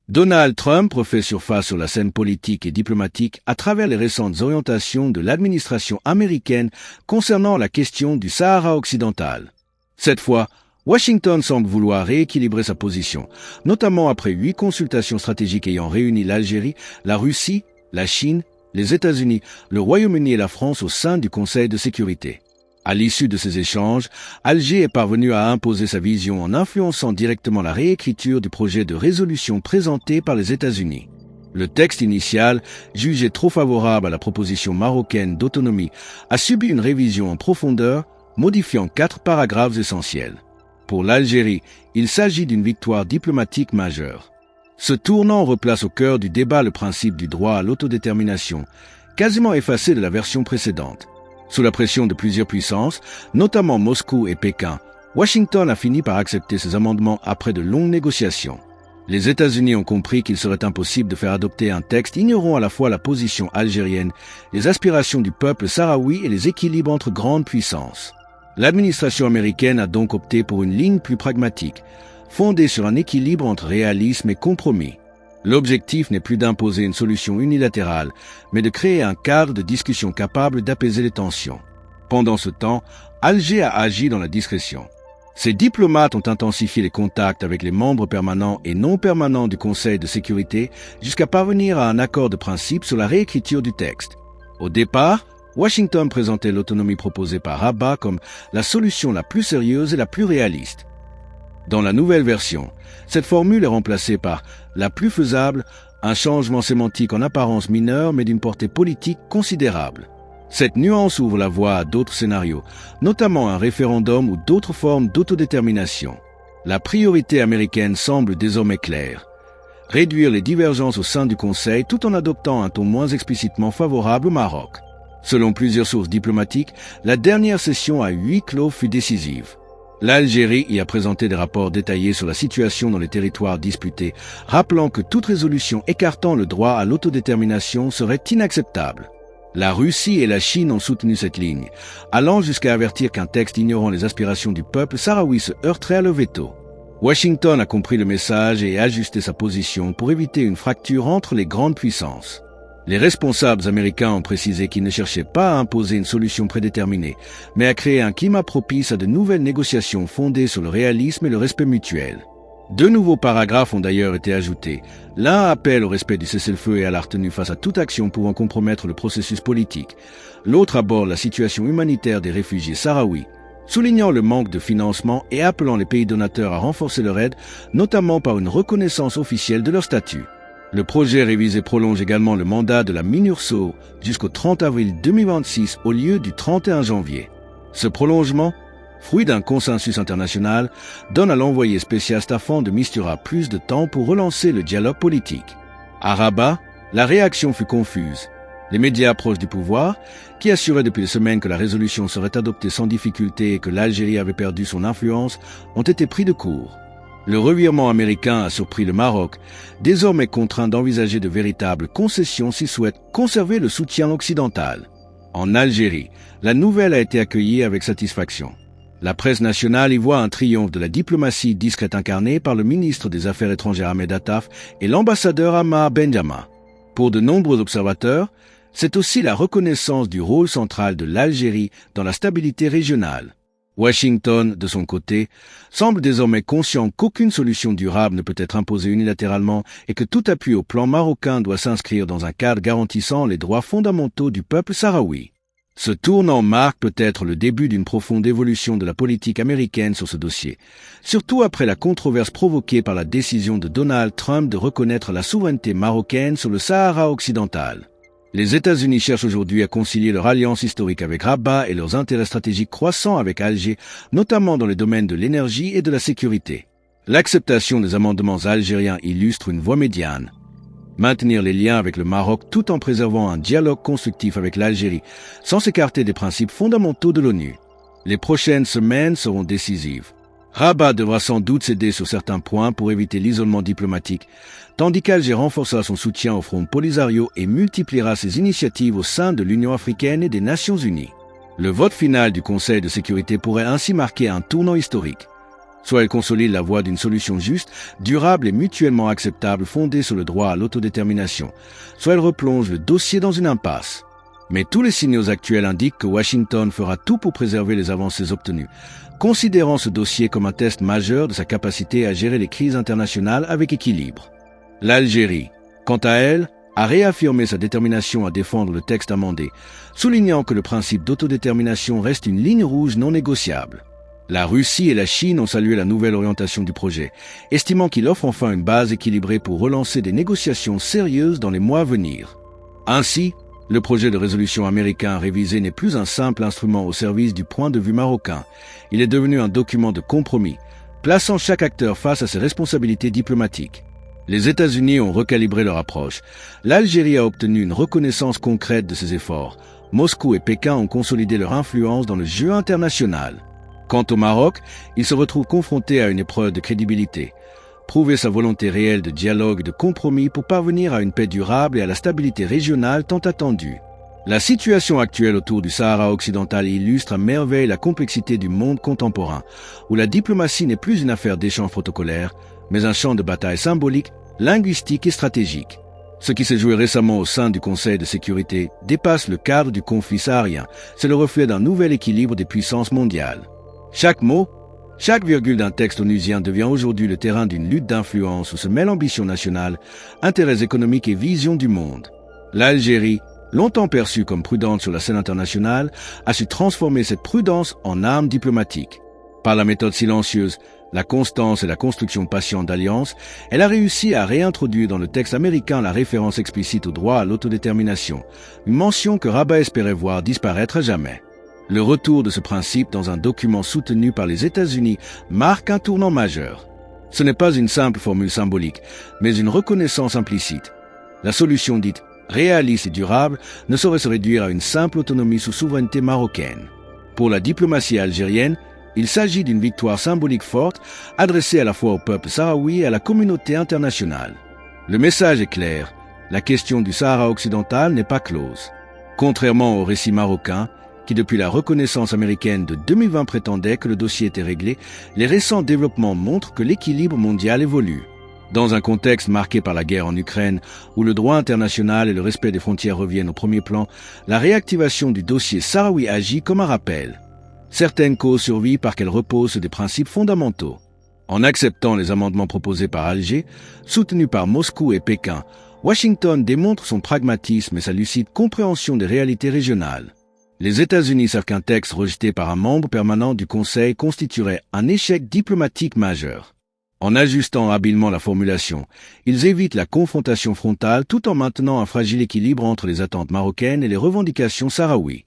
Donald Trump refait surface sur la scène politique et diplomatique à travers les récentes orientations de l'administration américaine concernant la question du Sahara occidental. Cette fois, Washington semble vouloir rééquilibrer sa position, notamment après 8 consultations stratégiques ayant réuni l'Algérie, la Russie, la Chine, les États-Unis, le Royaume-Uni et la France au sein du Conseil de sécurité. À l'issue de ces échanges, Alger est parvenu à imposer sa vision en influençant directement la réécriture du projet de résolution présenté par les États-Unis. Le texte initial, jugé trop favorable à la proposition marocaine d'autonomie, a subi une révision en profondeur, modifiant 4 paragraphes essentiels. Pour l'Algérie, il s'agit d'une victoire diplomatique majeure. Ce tournant replace au cœur du débat le principe du droit à l'autodétermination, quasiment effacé de la version précédente. Sous la pression de plusieurs puissances, notamment Moscou et Pékin, Washington a fini par accepter ces amendements après de longues négociations. Les États-Unis ont compris qu'il serait impossible de faire adopter un texte ignorant à la fois la position algérienne, les aspirations du peuple sahraoui et les équilibres entre grandes puissances. L'administration américaine a donc opté pour une ligne plus pragmatique, fondée sur un équilibre entre réalisme et compromis. L'objectif n'est plus d'imposer une solution unilatérale, mais de créer un cadre de discussion capable d'apaiser les tensions. Pendant ce temps, Alger a agi dans la discrétion. Ses diplomates ont intensifié les contacts avec les membres permanents et non permanents du Conseil de sécurité jusqu'à parvenir à un accord de principe sur la réécriture du texte. Au départ, Washington présentait l'autonomie proposée par Rabat comme la solution la plus sérieuse et la plus réaliste. Dans la nouvelle version, cette formule est remplacée par la plus faisable, un changement sémantique en apparence mineur mais d'une portée politique considérable. Cette nuance ouvre la voie à d'autres scénarios, notamment un référendum ou d'autres formes d'autodétermination. La priorité américaine semble désormais claire. Réduire les divergences au sein du Conseil tout en adoptant un ton moins explicitement favorable au Maroc. Selon plusieurs sources diplomatiques, la dernière session à huis clos fut décisive. L'Algérie y a présenté des rapports détaillés sur la situation dans les territoires disputés, rappelant que toute résolution écartant le droit à l'autodétermination serait inacceptable. La Russie et la Chine ont soutenu cette ligne, allant jusqu'à avertir qu'un texte ignorant les aspirations du peuple sahraoui se heurterait à le veto. Washington a compris le message et a ajusté sa position pour éviter une fracture entre les grandes puissances. Les responsables américains ont précisé qu'ils ne cherchaient pas à imposer une solution prédéterminée, mais à créer un climat propice à de nouvelles négociations fondées sur le réalisme et le respect mutuel. 2 nouveaux paragraphes ont d'ailleurs été ajoutés. L'un appelle au respect du cessez-le-feu et à la retenue face à toute action pouvant compromettre le processus politique. L'autre aborde la situation humanitaire des réfugiés sahraouis, soulignant le manque de financement et appelant les pays donateurs à renforcer leur aide, notamment par une reconnaissance officielle de leur statut. Le projet révisé prolonge également le mandat de la MINURSO jusqu'au 30 avril 2026 au lieu du 31 janvier. Ce prolongement, fruit d'un consensus international, donne à l'envoyé spécial Staffan de Mistura plus de temps pour relancer le dialogue politique. À Rabat, la réaction fut confuse. Les médias proches du pouvoir, qui assuraient depuis des semaines que la résolution serait adoptée sans difficulté et que l'Algérie avait perdu son influence, ont été pris de court. Le revirement américain a surpris le Maroc, désormais contraint d'envisager de véritables concessions s'il souhaite conserver le soutien occidental. En Algérie, la nouvelle a été accueillie avec satisfaction. La presse nationale y voit un triomphe de la diplomatie discrète incarnée par le ministre des Affaires étrangères Ahmed Attaf et l'ambassadeur Ammar Benjama. Pour de nombreux observateurs, c'est aussi la reconnaissance du rôle central de l'Algérie dans la stabilité régionale. Washington, de son côté, semble désormais conscient qu'aucune solution durable ne peut être imposée unilatéralement et que tout appui au plan marocain doit s'inscrire dans un cadre garantissant les droits fondamentaux du peuple sahraoui. Ce tournant marque peut-être le début d'une profonde évolution de la politique américaine sur ce dossier, surtout après la controverse provoquée par la décision de Donald Trump de reconnaître la souveraineté marocaine sur le Sahara occidental. Les États-Unis cherchent aujourd'hui à concilier leur alliance historique avec Rabat et leurs intérêts stratégiques croissants avec Alger, notamment dans les domaines de l'énergie et de la sécurité. L'acceptation des amendements algériens illustre une voie médiane. Maintenir les liens avec le Maroc tout en préservant un dialogue constructif avec l'Algérie, sans s'écarter des principes fondamentaux de l'ONU. Les prochaines semaines seront décisives. Rabat devra sans doute céder sur certains points pour éviter l'isolement diplomatique, tandis qu'Alger renforcera son soutien au Front Polisario et multipliera ses initiatives au sein de l'Union africaine et des Nations unies. Le vote final du Conseil de sécurité pourrait ainsi marquer un tournant historique. Soit elle consolide la voie d'une solution juste, durable et mutuellement acceptable fondée sur le droit à l'autodétermination, soit elle replonge le dossier dans une impasse. Mais tous les signaux actuels indiquent que Washington fera tout pour préserver les avancées obtenues, considérant ce dossier comme un test majeur de sa capacité à gérer les crises internationales avec équilibre. L'Algérie, quant à elle, a réaffirmé sa détermination à défendre le texte amendé, soulignant que le principe d'autodétermination reste une ligne rouge non négociable. La Russie et la Chine ont salué la nouvelle orientation du projet, estimant qu'il offre enfin une base équilibrée pour relancer des négociations sérieuses dans les mois à venir. Ainsi, le projet de résolution américain révisé n'est plus un simple instrument au service du point de vue marocain. Il est devenu un document de compromis, plaçant chaque acteur face à ses responsabilités diplomatiques. Les États-Unis ont recalibré leur approche. L'Algérie a obtenu une reconnaissance concrète de ses efforts. Moscou et Pékin ont consolidé leur influence dans le jeu international. Quant au Maroc, il se retrouve confronté à une épreuve de crédibilité. Prouver sa volonté réelle de dialogue et de compromis pour parvenir à une paix durable et à la stabilité régionale tant attendue. La situation actuelle autour du Sahara occidental illustre à merveille la complexité du monde contemporain, où la diplomatie n'est plus une affaire d'échange protocolaire, mais un champ de bataille symbolique, linguistique et stratégique. Ce qui s'est joué récemment au sein du Conseil de sécurité dépasse le cadre du conflit saharien. C'est le reflet d'un nouvel équilibre des puissances mondiales. Chaque mot, chaque virgule d'un texte onusien devient aujourd'hui le terrain d'une lutte d'influence où se mêlent ambition nationale, intérêts économiques et vision du monde. L'Algérie, longtemps perçue comme prudente sur la scène internationale, a su transformer cette prudence en arme diplomatique. Par la méthode silencieuse, la constance et la construction patiente d'alliances, elle a réussi à réintroduire dans le texte américain la référence explicite au droit à l'autodétermination, une mention que Rabat espérait voir disparaître à jamais. Le retour de ce principe dans un document soutenu par les États-Unis marque un tournant majeur. Ce n'est pas une simple formule symbolique, mais une reconnaissance implicite. La solution dite réaliste et durable ne saurait se réduire à une simple autonomie sous souveraineté marocaine. Pour la diplomatie algérienne, il s'agit d'une victoire symbolique forte adressée à la fois au peuple sahraoui et à la communauté internationale. Le message est clair, la question du Sahara occidental n'est pas close. Contrairement au récit marocain, qui depuis la reconnaissance américaine de 2020 prétendait que le dossier était réglé, les récents développements montrent que l'équilibre mondial évolue. Dans un contexte marqué par la guerre en Ukraine, où le droit international et le respect des frontières reviennent au premier plan, la réactivation du dossier sahraoui agit comme un rappel. Certaines causes survivent parce qu'elles reposent sur des principes fondamentaux. En acceptant les amendements proposés par Alger, soutenus par Moscou et Pékin, Washington démontre son pragmatisme et sa lucide compréhension des réalités régionales. Les États-Unis savent qu'un texte rejeté par un membre permanent du Conseil constituerait un échec diplomatique majeur. En ajustant habilement la formulation, ils évitent la confrontation frontale tout en maintenant un fragile équilibre entre les attentes marocaines et les revendications sahraouies.